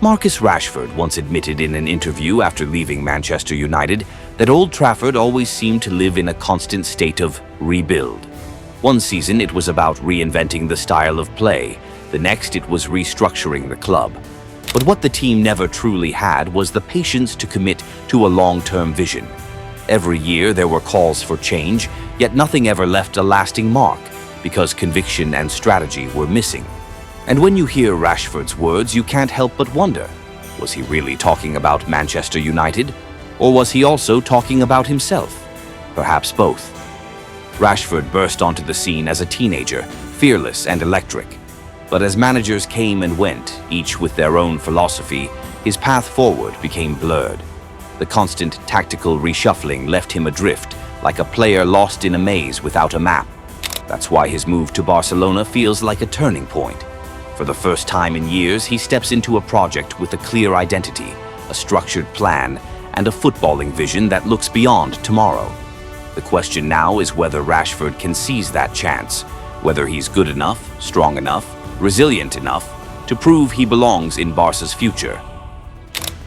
Marcus Rashford once admitted in an interview after leaving Manchester United that Old Trafford always seemed to live in a constant state of rebuild. One season it was about reinventing the style of play, the next it was restructuring the club. But what the team never truly had was the patience to commit to a long-term vision. Every year there were calls for change, yet nothing ever left a lasting mark, because conviction and strategy were missing. And when you hear Rashford's words, you can't help but wonder, was he really talking about Manchester United? Or was he also talking about himself? Perhaps both. Rashford burst onto the scene as a teenager, fearless and electric. But as managers came and went, each with their own philosophy, his path forward became blurred. The constant tactical reshuffling left him adrift, like a player lost in a maze without a map. That's why his move to Barcelona feels like a turning point. For the first time in years, he steps into a project with a clear identity, a structured plan, and a footballing vision that looks beyond tomorrow. The question now is whether Rashford can seize that chance, whether he's good enough, strong enough, resilient enough to prove he belongs in Barca's future.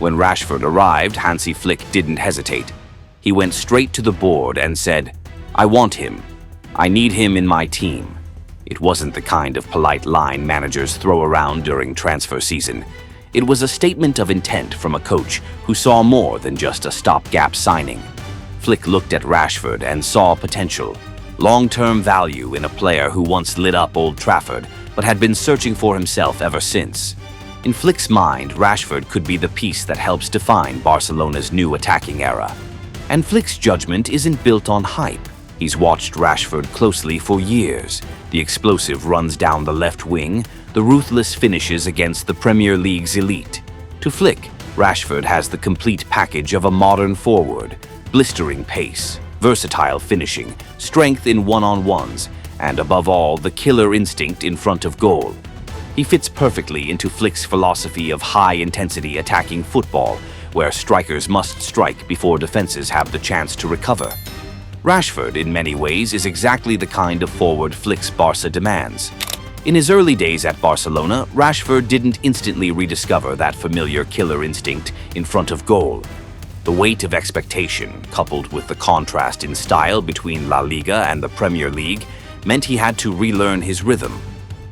When Rashford arrived, Hansi Flick didn't hesitate. He went straight to the board and said, "I want him. I need him in my team." It wasn't the kind of polite line managers throw around during transfer season. It was a statement of intent from a coach who saw more than just a stopgap signing. Flick looked at Rashford and saw potential, long-term value in a player who once lit up Old Trafford but had been searching for himself ever since. In Flick's mind, Rashford could be the piece that helps define Barcelona's new attacking era. And Flick's judgment isn't built on hype. He's watched Rashford closely for years. The explosive runs down the left wing, the ruthless finishes against the Premier League's elite. To Flick, Rashford has the complete package of a modern forward: blistering pace, versatile finishing, strength in one-on-ones, and above all, the killer instinct in front of goal. He fits perfectly into Flick's philosophy of high-intensity attacking football, where strikers must strike before defenses have the chance to recover. Rashford, in many ways, is exactly the kind of forward Flick's Barca demands. In his early days at Barcelona, Rashford didn't instantly rediscover that familiar killer instinct in front of goal. The weight of expectation, coupled with the contrast in style between La Liga and the Premier League, meant he had to relearn his rhythm.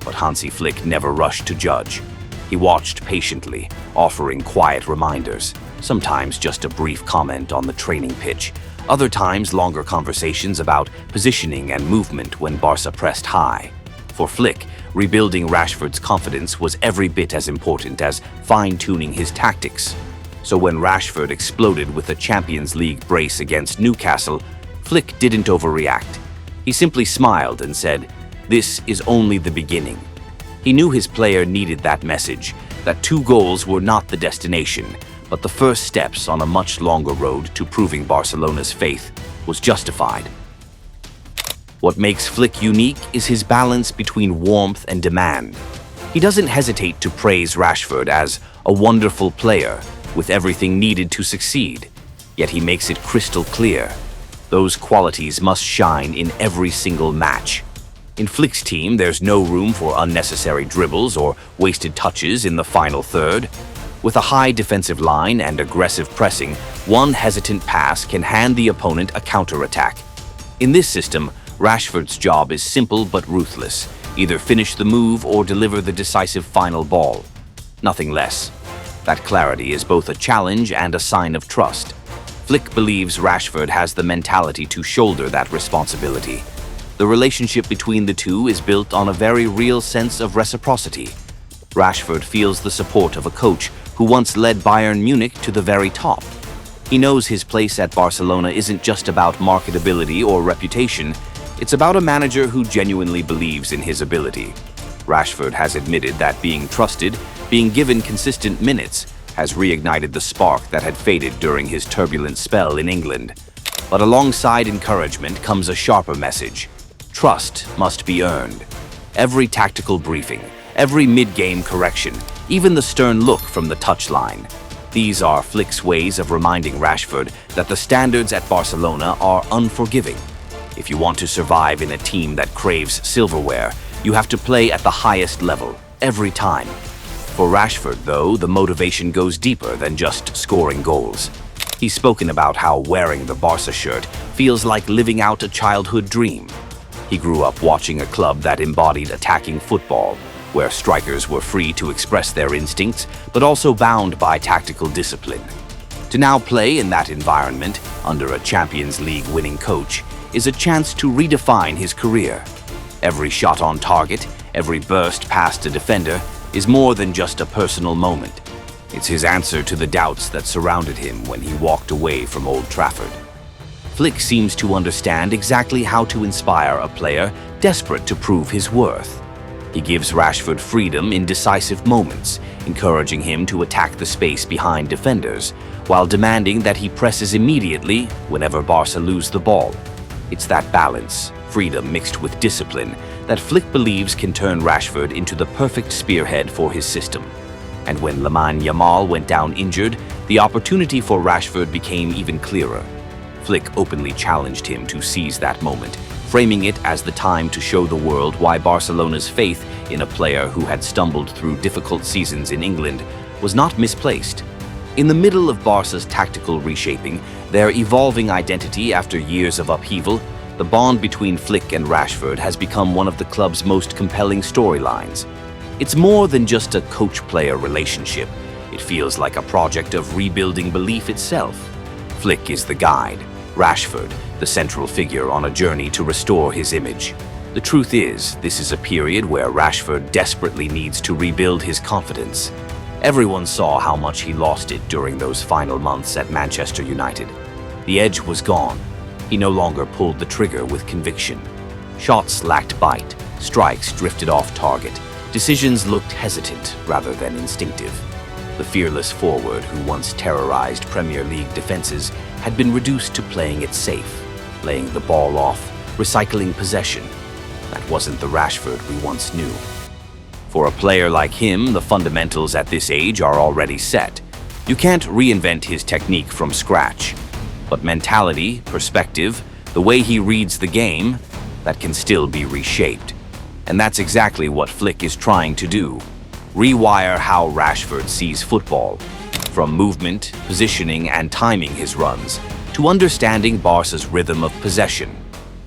But Hansi Flick never rushed to judge. He watched patiently, offering quiet reminders, sometimes just a brief comment on the training pitch, other times longer conversations about positioning and movement when Barca pressed high. For Flick, rebuilding Rashford's confidence was every bit as important as fine-tuning his tactics. So when Rashford exploded with a Champions League brace against Newcastle, Flick didn't overreact. He simply smiled and said, "This is only the beginning." He knew his player needed that message, that 2 goals were not the destination, but the first steps on a much longer road to proving Barcelona's faith was justified. What makes Flick unique is his balance between warmth and demand. He doesn't hesitate to praise Rashford as a wonderful player with everything needed to succeed, yet he makes it crystal clear. Those qualities must shine in every single match. In Flick's team, there's no room for unnecessary dribbles or wasted touches in the final third. With a high defensive line and aggressive pressing, one hesitant pass can hand the opponent a counterattack. In this system, Rashford's job is simple but ruthless: either finish the move or deliver the decisive final ball. Nothing less. That clarity is both a challenge and a sign of trust. Flick believes Rashford has the mentality to shoulder that responsibility. The relationship between the two is built on a very real sense of reciprocity. Rashford feels the support of a coach who once led Bayern Munich to the very top. He knows his place at Barcelona isn't just about marketability or reputation, it's about a manager who genuinely believes in his ability. Rashford has admitted that being trusted, being given consistent minutes, has reignited the spark that had faded during his turbulent spell in England. But alongside encouragement comes a sharper message. Trust must be earned. Every tactical briefing, every mid-game correction, even the stern look from the touchline. These are Flick's ways of reminding Rashford that the standards at Barcelona are unforgiving. If you want to survive in a team that craves silverware, you have to play at the highest level, every time. For Rashford, though, the motivation goes deeper than just scoring goals. He's spoken about how wearing the Barça shirt feels like living out a childhood dream. He grew up watching a club that embodied attacking football, where strikers were free to express their instincts, but also bound by tactical discipline. To now play in that environment, under a Champions League winning coach, is a chance to redefine his career. Every shot on target, every burst past a defender, is more than just a personal moment. It's his answer to the doubts that surrounded him when he walked away from Old Trafford. Flick seems to understand exactly how to inspire a player desperate to prove his worth. He gives Rashford freedom in decisive moments, encouraging him to attack the space behind defenders, while demanding that he presses immediately whenever Barca lose the ball. It's that balance, freedom mixed with discipline, that Flick believes can turn Rashford into the perfect spearhead for his system. And when Lamine Yamal went down injured, the opportunity for Rashford became even clearer. Flick openly challenged him to seize that moment, framing it as the time to show the world why Barcelona's faith in a player who had stumbled through difficult seasons in England was not misplaced. In the middle of Barca's tactical reshaping, their evolving identity after years of upheaval, the bond between Flick and Rashford has become one of the club's most compelling storylines. It's more than just a coach-player relationship. It feels like a project of rebuilding belief itself. Flick is the guide, Rashford, the central figure on a journey to restore his image. The truth is, this is a period where Rashford desperately needs to rebuild his confidence. Everyone saw how much he lost it during those final months at Manchester United. The edge was gone. He no longer pulled the trigger with conviction. Shots lacked bite, strikes drifted off target, decisions looked hesitant rather than instinctive. The fearless forward who once terrorized Premier League defenses had been reduced to playing it safe, laying the ball off, recycling possession. That wasn't the Rashford we once knew. For a player like him, the fundamentals at this age are already set. You can't reinvent his technique from scratch. But mentality, perspective, the way he reads the game, that can still be reshaped. And that's exactly what Flick is trying to do. Rewire how Rashford sees football, from movement, positioning, and timing his runs, to understanding Barca's rhythm of possession.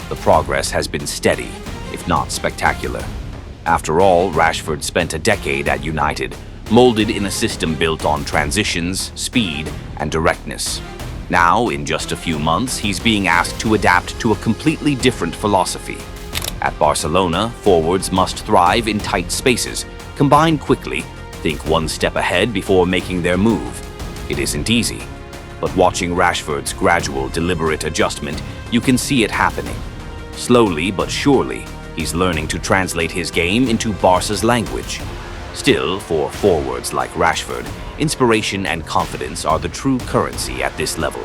The progress has been steady, if not spectacular. After all, Rashford spent a decade at United, molded in a system built on transitions, speed, and directness. Now, in just a few months, he's being asked to adapt to a completely different philosophy. At Barcelona, forwards must thrive in tight spaces, combine quickly, think one step ahead before making their move. It isn't easy, but watching Rashford's gradual, deliberate adjustment, you can see it happening. Slowly but surely, he's learning to translate his game into Barca's language. Still, for forwards like Rashford, inspiration and confidence are the true currency at this level.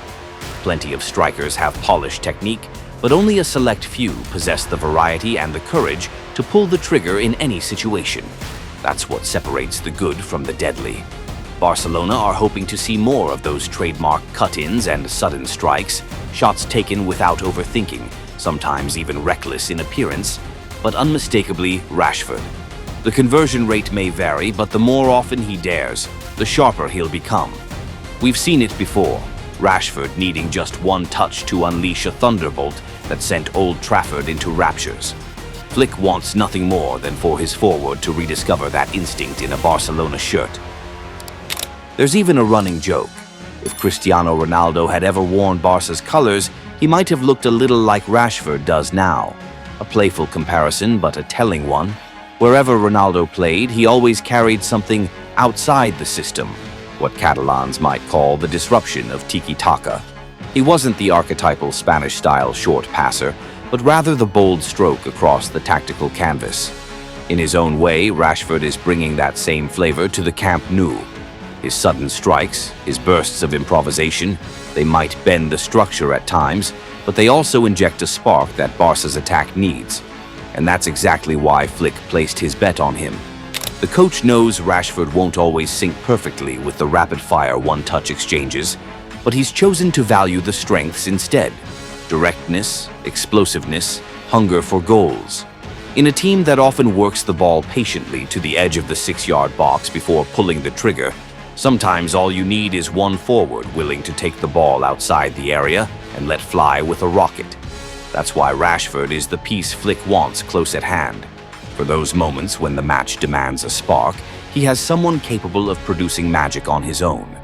Plenty of strikers have polished technique, but only a select few possess the variety and the courage to pull the trigger in any situation. That's what separates the good from the deadly. Barcelona are hoping to see more of those trademark cut-ins and sudden strikes, shots taken without overthinking, sometimes even reckless in appearance, but unmistakably Rashford. The conversion rate may vary, but the more often he dares, the sharper he'll become. We've seen it before, Rashford needing just one touch to unleash a thunderbolt that sent Old Trafford into raptures. Flick wants nothing more than for his forward to rediscover that instinct in a Barcelona shirt. There's even a running joke. If Cristiano Ronaldo had ever worn Barca's colors, he might have looked a little like Rashford does now. A playful comparison, but a telling one. Wherever Ronaldo played, he always carried something outside the system, what Catalans might call the disruption of tiki-taka. He wasn't the archetypal Spanish-style short passer, but rather the bold stroke across the tactical canvas. In his own way, Rashford is bringing that same flavor to the Camp Nou. His sudden strikes, his bursts of improvisation, they might bend the structure at times, but they also inject a spark that Barca's attack needs. And that's exactly why Flick placed his bet on him. The coach knows Rashford won't always sync perfectly with the rapid-fire one-touch exchanges, but he's chosen to value the strengths instead. Directness, explosiveness, hunger for goals. In a team that often works the ball patiently to the edge of the 6-yard box before pulling the trigger, sometimes all you need is one forward willing to take the ball outside the area and let fly with a rocket. That's why Rashford is the piece Flick wants close at hand. For those moments when the match demands a spark, he has someone capable of producing magic on his own.